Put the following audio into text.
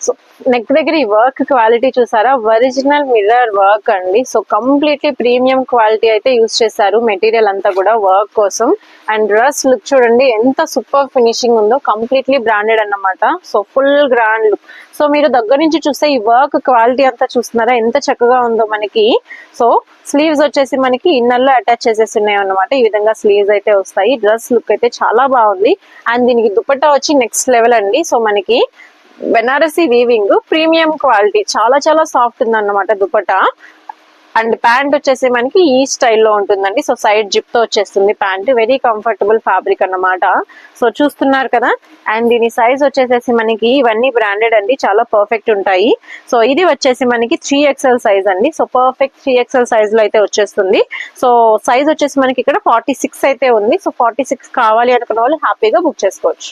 So neck దగ్గర ఈ work quality చూసారా, ఒరిజినల్ మిర్రర్ వర్క్ అండి. సో కంప్లీట్లీ ప్రీమియం క్వాలిటీ అయితే యూజ్ చేశారు మెటీరియల్ అంతా కూడా వర్క్ కోసం. అండ్ డ్రెస్ లుక్ చూడండి ఎంత సూపర్ ఫినిషింగ్ ఉందో, కంప్లీట్లీ బ్రాండెడ్ అన్నమాట. So full grand look. So మీరు దగ్గర నుంచి చూస్తే ఈ వర్క్ క్వాలిటీ అంతా చూస్తున్నారా ఎంత చక్కగా ఉందో మనకి. సో స్లీవ్స్ వచ్చేసి మనకి ఇన్నర్ లో అటాచ్ చేసేసి ఉన్నాయి అన్నమాట. ఈ విధంగా స్లీవ్స్ అయితే వస్తాయి. డ్రెస్ లుక్ అయితే చాలా బాగుంది. అండ్ దీనికి దుపట్టా వచ్చి నెక్స్ట్ లెవెల్ అండి. సో మనకి బెనారసీ వీవింగ్ ప్రీమియం క్వాలిటీ, చాలా చాలా సాఫ్ట్ ఉంది అన్నమాట దుపట్టా. అండ్ ప్యాంట్ వచ్చేసి మనకి ఈ స్టైల్లో ఉంటుందండి. సో సైడ్ జిప్ తో వచ్చేస్తుంది ప్యాంట్. వెరీ కంఫర్టబుల్ ఫ్యాబ్రిక్ అన్నమాట. సో చూస్తున్నారు కదా. అండ్ దీని సైజ్ వచ్చేసేసి మనకి ఇవన్నీ బ్రాండెడ్ అండి, చాలా పర్ఫెక్ట్ ఉంటాయి. సో ఇది వచ్చేసి మనకి 3XL సైజ్ అండి. సో పర్ఫెక్ట్ 3XL సైజ్ లో అయితే వచ్చేస్తుంది. సో సైజ్ వచ్చేసి మనకి ఇక్కడ 46 అయితే ఉంది. సో 46 కావాలి అనుకున్న వాళ్ళు హ్యాపీగా బుక్ చేసుకోవచ్చు.